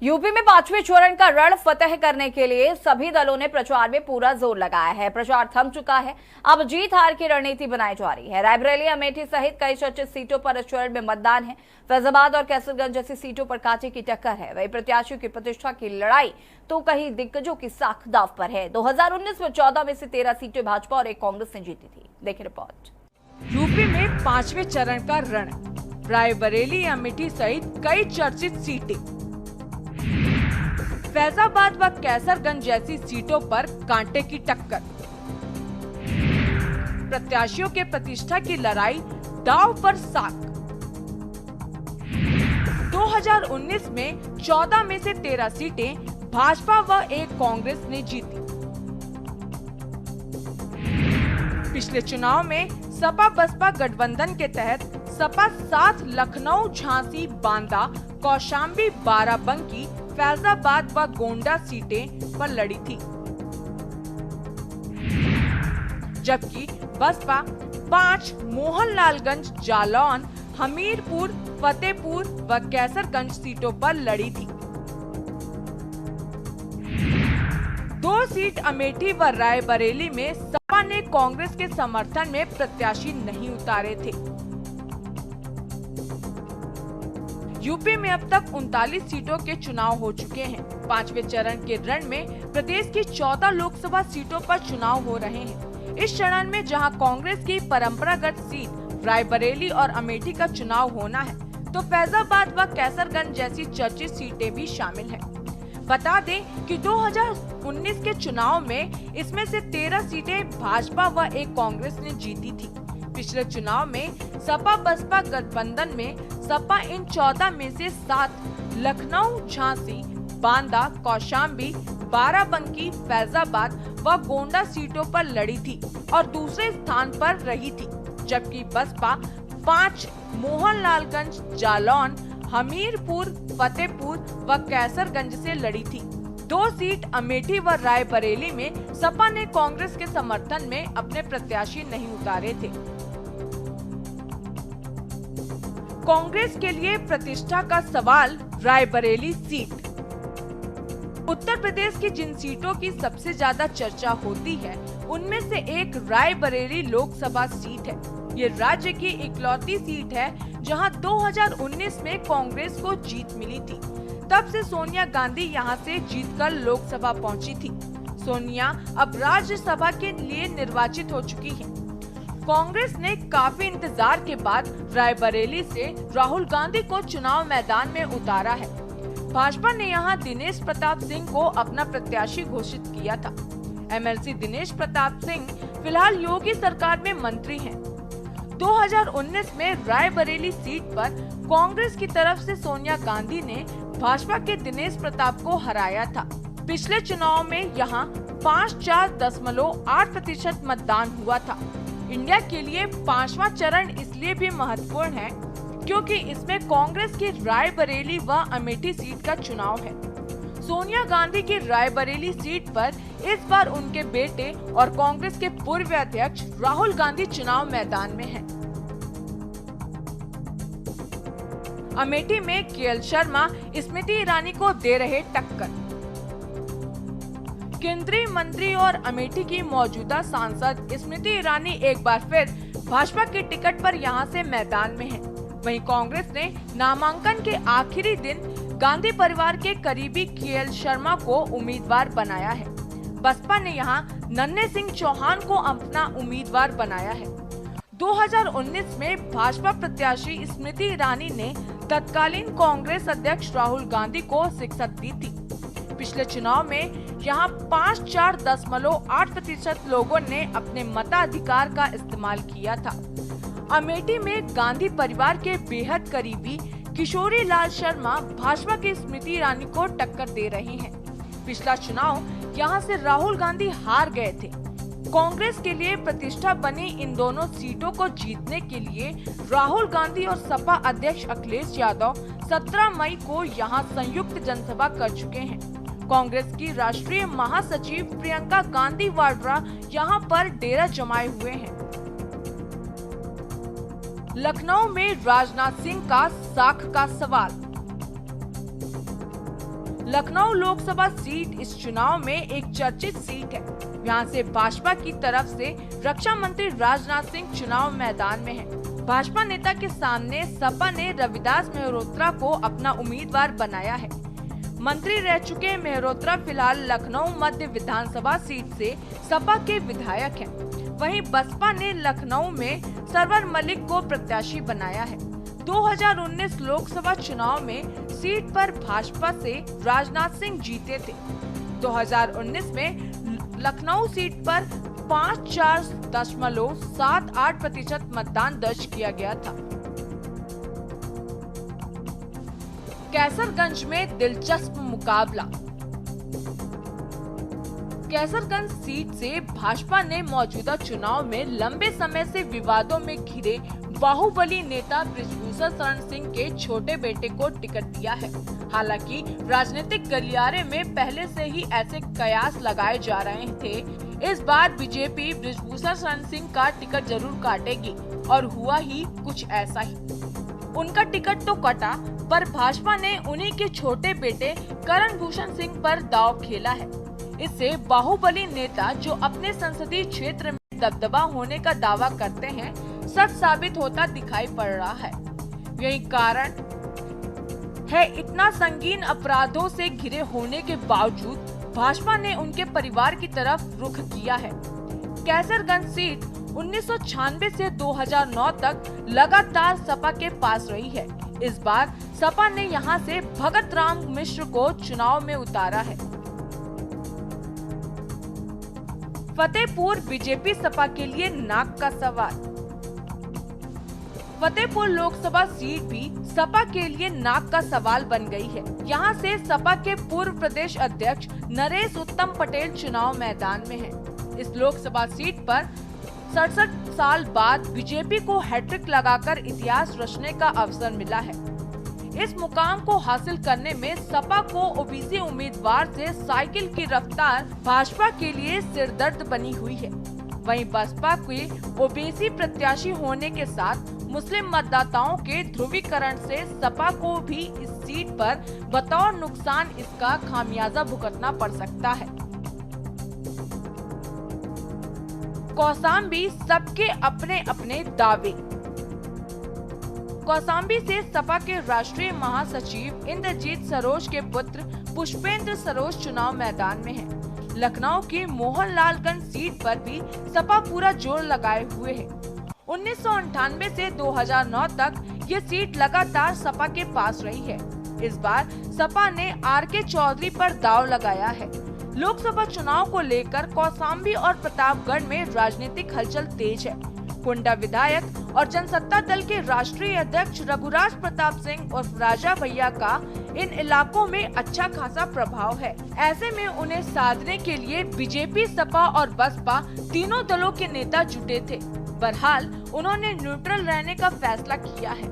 UP में पांचवें चरण का रण फतेह करने के लिए सभी दलों ने प्रचार में पूरा जोर लगाया है। प्रचार थम चुका है, अब जीत हार की रणनीति बनाई जा रही है। रायबरेली, अमेठी सहित कई चर्चित सीटों पर इस चरण में मतदान है। फैजाबाद और कैसरगंज जैसी सीटों पर कांटे की टक्कर है। वही प्रत्याशियों की प्रतिष्ठा की लड़ाई तो कहीं दिग्गजों की साख दांव पर है। 2019 में 14 में से 13 सीटें भाजपा और एक कांग्रेस ने जीती थी। देखिए रिपोर्ट। यूपी में पांचवें चरण का रण, रायबरेली, अमेठी सहित कई चर्चित सीटें। फैजाबाद व कैसरगंज जैसी सीटों पर कांटे की टक्कर। प्रत्याशियों के प्रतिष्ठा की लड़ाई दांव पर साख। 2019 में 14 में से 13 सीटें भाजपा व एक कांग्रेस ने जीती। पिछले चुनाव में सपा बसपा गठबंधन के तहत सपा 7 लखनऊ, झांसी, बांदा, कौशाम्बी, बाराबंकी, फैजाबाद व गोंडा सीटें पर लड़ी थी, जबकि बसपा 5 मोहनलालगंज, जालौन, हमीरपुर, फतेहपुर व कैसरगंज सीटों पर लड़ी थी। 2 सीट अमेठी व रायबरेली में सपा ने कांग्रेस के समर्थन में प्रत्याशी नहीं उतारे थे। यूपी में अब तक 39 सीटों के चुनाव हो चुके हैं। पांचवें चरण के रण में प्रदेश की 14 लोकसभा सीटों पर चुनाव हो रहे हैं। इस चरण में जहां कांग्रेस की परंपरागत सीट रायबरेली और अमेठी का चुनाव होना है, तो फैजाबाद व कैसरगंज जैसी चर्चित सीटें भी शामिल हैं। बता दें कि 2019 के चुनाव में इसमें से 13 सीटें भाजपा व एक कांग्रेस ने जीती थी। पिछले चुनाव में सपा बसपा गठबंधन में सपा इन 14 में से 7 लखनऊ, झांसी, बांदा, कौशाम्बी, बाराबंकी, फैजाबाद व गोंडा सीटों पर लड़ी थी और दूसरे स्थान पर रही थी, जबकि बसपा 5 मोहनलालगंज, जालौन, हमीरपुर, फतेहपुर व कैसरगंज से लड़ी थी। 2 सीट अमेठी व रायबरेली में सपा ने कांग्रेस के समर्थन में अपने प्रत्याशी नहीं उतारे थे। कांग्रेस के लिए प्रतिष्ठा का सवाल, रायबरेली सीट। उत्तर प्रदेश की जिन सीटों की सबसे ज्यादा चर्चा होती है, उनमें से एक रायबरेली लोकसभा सीट है। ये राज्य की इकलौती सीट है जहां 2019 में कांग्रेस को जीत मिली थी। तब से सोनिया गांधी यहां से जीतकर लोकसभा पहुंची थी। सोनिया अब राज्यसभा के लिए निर्वाचित हो चुकी हैं। कांग्रेस ने काफी इंतजार के बाद रायबरेली से राहुल गांधी को चुनाव मैदान में उतारा है। भाजपा ने यहां दिनेश प्रताप सिंह को अपना प्रत्याशी घोषित किया था। एमएलसी दिनेश प्रताप सिंह फिलहाल योगी सरकार में मंत्री हैं। 2019 में रायबरेली सीट पर कांग्रेस की तरफ से सोनिया गांधी ने भाजपा के दिनेश प्रताप को हराया था। पिछले चुनाव में यहां 54.8% मतदान हुआ था। इंडिया के लिए 5वां चरण इसलिए भी महत्वपूर्ण है क्योंकि इसमें कांग्रेस की रायबरेली व अमेठी सीट का चुनाव है। सोनिया गांधी की रायबरेली सीट पर इस बार उनके बेटे और कांग्रेस के पूर्व अध्यक्ष राहुल गांधी चुनाव मैदान में हैं। अमेठी में केएल शर्मा स्मृति ईरानी को दे रहे टक्कर। केंद्रीय मंत्री और अमेठी की मौजूदा सांसद स्मृति ईरानी एक बार फिर भाजपा के टिकट पर यहां से मैदान में हैं। वहीं कांग्रेस ने नामांकन के आखिरी दिन गांधी परिवार के करीबी केएल शर्मा को उम्मीदवार बनाया है। बसपा ने यहां नन्हे सिंह चौहान को अपना उम्मीदवार बनाया है। 2019 में भाजपा प्रत्याशी स्मृति ईरानी ने तत्कालीन कांग्रेस अध्यक्ष राहुल गांधी को शिक्षक दी थी। पिछले चुनाव में यहां 54.8% लोगों ने अपने मताधिकार का इस्तेमाल किया था। अमेठी में गांधी परिवार के बेहद करीबी किशोरी लाल शर्मा भाजपा की स्मृति ईरानी को टक्कर दे रहे हैं। पिछला चुनाव यहां से राहुल गांधी हार गए थे। कांग्रेस के लिए प्रतिष्ठा बनी इन दोनों सीटों को जीतने के लिए राहुल गांधी और सपा अध्यक्ष अखिलेश यादव 17 मई को यहां संयुक्त जनसभा कर चुके हैं। कांग्रेस की राष्ट्रीय महासचिव प्रियंका गांधी वाड्रा यहां पर डेरा जमाए हुए हैं। लखनऊ में राजनाथ सिंह का साख का सवाल। लखनऊ लोकसभा सीट इस चुनाव में एक चर्चित सीट है। यहाँ से भाजपा की तरफ से रक्षा मंत्री राजनाथ सिंह चुनाव मैदान में हैं। भाजपा नेता के सामने सपा ने रविदास मेहरोत्रा को अपना उम्मीदवार बनाया है। मंत्री रह चुके मेहरोत्रा फिलहाल लखनऊ मध्य विधानसभा सीट से सपा के विधायक हैं। वहीं बसपा ने लखनऊ में सरवर मलिक को प्रत्याशी बनाया है। 2019 लोकसभा चुनाव में सीट पर भाजपा से राजनाथ सिंह जीते थे। 2019 में लखनऊ सीट पर 54.78% मतदान दर्ज किया गया था। कैसरगंज में दिलचस्प मुकाबला। कैसरगंज सीट से भाजपा ने मौजूदा चुनाव में लंबे समय से विवादों में घिरे बाहुबली नेता बृजभूषण शरण सिंह के छोटे बेटे को टिकट दिया है। हालांकि राजनीतिक गलियारे में पहले से ही ऐसे कयास लगाए जा रहे थे। इस बार बीजेपी बृजभूषण शरण सिंह का टिकट जरूर काटेगी और हुआ ही कुछ ऐसा ही। उनका टिकट तो कटा, पर भाजपा ने उन्हीं के छोटे बेटे करण भूषण सिंह पर दांव खेला है। इससे बाहुबली नेता जो अपने संसदीय क्षेत्र में दबदबा होने का दावा करते हैं, सच साबित होता दिखाई पड़ रहा है। यही कारण है इतना संगीन अपराधों से घिरे होने के बावजूद भाजपा ने उनके परिवार की तरफ रुख किया है। कैसरगंज सीट 1996 से 2009 तक लगातार सपा के पास रही है। इस बार सपा ने यहां से भगत राम मिश्र को चुनाव में उतारा है। फतेहपुर बीजेपी सपा के लिए नाक का सवाल। फतेहपुर लोकसभा सीट भी सपा के लिए नाक का सवाल बन गई है। यहां से सपा के पूर्व प्रदेश अध्यक्ष नरेश उत्तम पटेल चुनाव मैदान में हैं। इस लोकसभा सीट पर 67 साल बाद बीजेपी को हैट्रिक लगाकर इतिहास रचने का अवसर मिला है। इस मुकाम को हासिल करने में सपा को ओबीसी उम्मीदवार से साइकिल की रफ्तार भाजपा के लिए सिरदर्द बनी हुई है। वहीं बसपा के ओबीसी प्रत्याशी होने के साथ मुस्लिम मतदाताओं के ध्रुवीकरण से सपा को भी इस सीट पर बतौर नुकसान इसका खामियाजा भुगतना पड़ सकता है। कौशाम्बी सबके अपने अपने दावे। कौशाम्बी से सपा के राष्ट्रीय महासचिव इंद्रजीत सरोज के पुत्र पुष्पेंद्र सरोज चुनाव मैदान में हैं। लखनऊ की मोहनलालगंज सीट पर भी सपा पूरा जोर लगाए हुए है। 1998 से 2009 तक ये सीट लगातार सपा के पास रही है। इस बार सपा ने आर.के. चौधरी पर दांव लगाया है। लोकसभा चुनाव को लेकर कौशाम्बी और प्रतापगढ़ में राजनीतिक हलचल तेज है। कुंडा विधायक और जनसत्ता दल के राष्ट्रीय अध्यक्ष रघुराज प्रताप सिंह और राजा भैया का इन इलाकों में अच्छा खासा प्रभाव है। ऐसे में उन्हें साधने के लिए बीजेपी, सपा और बसपा तीनों दलों के नेता जुटे थे। बहरहाल उन्होंने न्यूट्रल रहने का फैसला किया है।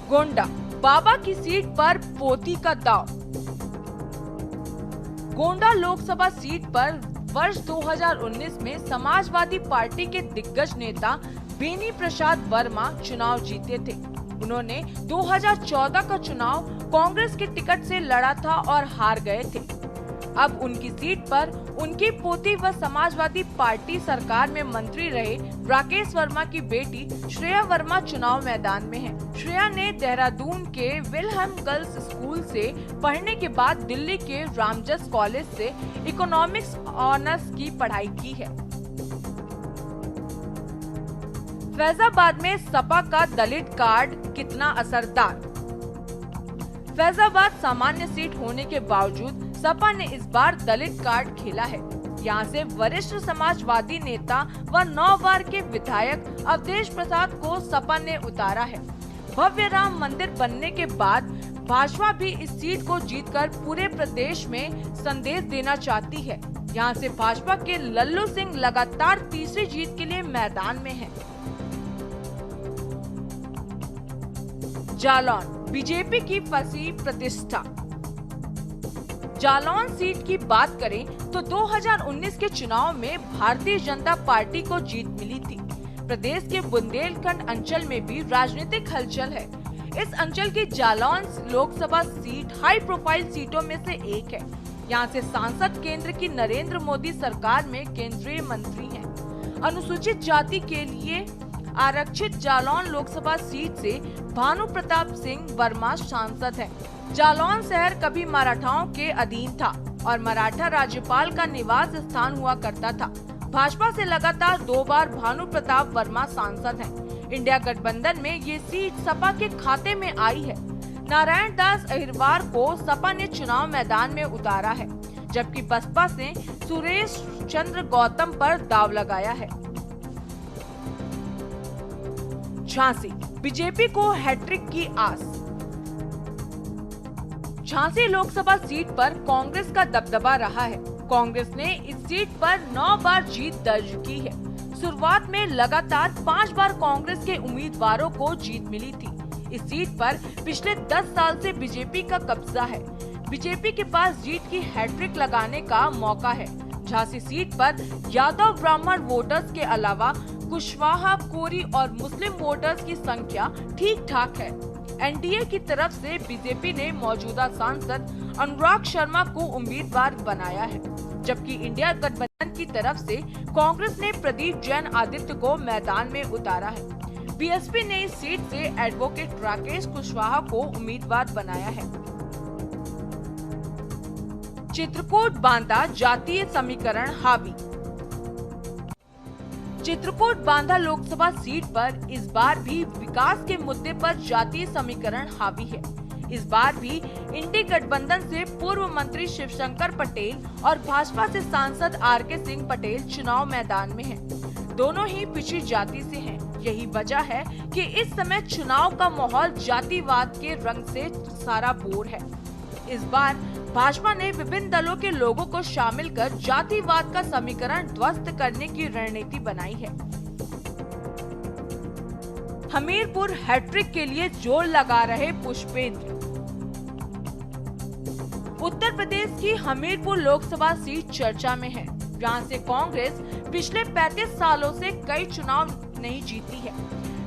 गोंडा बाबा की सीट पर पोती का दांव। गोंडा लोकसभा सीट पर वर्ष 2019 में समाजवादी पार्टी के दिग्गज नेता बेनी प्रसाद वर्मा चुनाव जीते थे। उन्होंने 2014 का चुनाव कांग्रेस के टिकट से लड़ा था और हार गए थे। अब उनकी सीट पर उनकी पोती व समाजवादी पार्टी सरकार में मंत्री रहे राकेश वर्मा की बेटी श्रेया वर्मा चुनाव मैदान में है। श्रेया ने देहरादून के विल्हम गर्ल्स स्कूल से पढ़ने के बाद दिल्ली के रामजस कॉलेज से इकोनॉमिक्स ऑनर्स की पढ़ाई की है। फैजाबाद में सपा का दलित कार्ड कितना असरदार। फैजाबाद सामान्य सीट होने के बावजूद सपा ने इस बार दलित कार्ड खेला है। यहाँ से वरिष्ठ समाजवादी नेता व 9 बार के विधायक अवधेश प्रसाद को सपा ने उतारा है। भव्य राम मंदिर बनने के बाद भाजपा भी इस सीट को जीतकर पूरे प्रदेश में संदेश देना चाहती है। यहाँ से भाजपा के लल्लू सिंह लगातार तीसरी जीत के लिए मैदान में हैं। जालौन बीजेपी की फंसी प्रतिष्ठा। जालौन सीट की बात करें तो 2019 के चुनाव में भारतीय जनता पार्टी को जीत मिली थी। प्रदेश के बुंदेलखंड अंचल में भी राजनीतिक हलचल है। इस अंचल की Jalaun Lok Sabha seat high profile सीटों में से एक है। यहाँ से सांसद केंद्र की नरेंद्र मोदी सरकार में केंद्रीय मंत्री हैं। अनुसूचित जाति के लिए आरक्षित जालौन लोकसभा सीट से भानु प्रताप सिंह वर्मा सांसद हैं। जालौन शहर कभी मराठाओं के अधीन था और मराठा राज्यपाल का निवास स्थान हुआ करता था। भाजपा से लगातार 2 बार भानु प्रताप वर्मा सांसद हैं। इंडिया गठबंधन में ये सीट सपा के खाते में आई है। नारायण दास अहिरवार को सपा ने चुनाव मैदान में उतारा है, जबकि बसपा से सुरेश चंद्र गौतम पर दाव लगाया है। झांसी, बीजेपी को हैट्रिक की आस। झांसी लोकसभा सीट पर कांग्रेस का दबदबा रहा है। कांग्रेस ने इस सीट पर 9 बार जीत दर्ज की है। शुरुआत में लगातार 5 बार कांग्रेस के उम्मीदवारों को जीत मिली थी। इस सीट पर पिछले 10 साल से बीजेपी का कब्जा है। बीजेपी के पास जीत की हैट्रिक लगाने का मौका है। झांसी सीट पर यादव ब्राह्मण वोटर्स के अलावा कुशवाहा, कोरी और मुस्लिम वोटर्स की संख्या ठीक ठाक है। एनडीए की तरफ से बीजेपी ने मौजूदा सांसद अनुराग शर्मा को उम्मीदवार बनाया है, जबकि इंडिया गठबंधन की तरफ से कांग्रेस ने प्रदीप जैन आदित्य को मैदान में उतारा है। बीएसपी ने इस सीट से एडवोकेट राकेश कुशवाहा को उम्मीदवार बनाया है। चित्रकूट बांदा जातीय समीकरण हावी। चित्रकूट बांदा लोकसभा सीट पर इस बार भी विकास के मुद्दे पर जातीय समीकरण हावी है। इस बार भी इंडी गठबंधन से पूर्व मंत्री शिवशंकर पटेल और भाजपा से सांसद आर.के. सिंह पटेल चुनाव मैदान में हैं। दोनों ही पिछड़ी जाति से हैं। यही वजह है कि इस समय चुनाव का माहौल जातिवाद के रंग से सराबोर है। इस बार भाजपा ने विभिन्न दलों के लोगों को शामिल कर जातिवाद का समीकरण ध्वस्त करने की रणनीति बनाई है। हमीरपुर हैट्रिक के लिए जोर लगा रहे पुष्पेंद्र। उत्तर प्रदेश की हमीरपुर लोकसभा सीट चर्चा में है। यहाँ से कांग्रेस पिछले 35 सालों से कई चुनाव नहीं जीती है।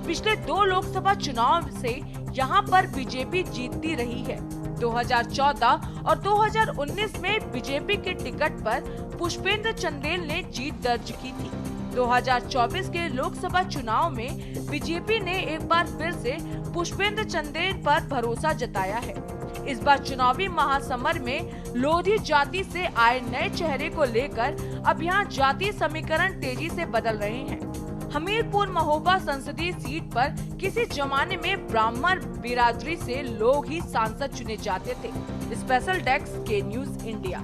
पिछले 2 लोकसभा चुनाव से यहाँ पर बीजेपी जीतती रही है। 2014 और 2019 में बीजेपी के टिकट पर पुष्पेंद्र चंदेल ने जीत दर्ज की थी। 2024 के लोकसभा चुनाव में बीजेपी ने एक बार फिर से पुष्पेंद्र चंदेल पर भरोसा जताया है। इस बार चुनावी महासमर में लोधी जाति से आए नए चेहरे को लेकर अब यहाँ जातीय समीकरण तेजी से बदल रहे हैं। हमीरपुर महोबा संसदीय सीट पर किसी जमाने में ब्राह्मण बिरादरी से लोग ही सांसद चुने जाते थे। स्पेशल डेस्क के न्यूज़ इंडिया।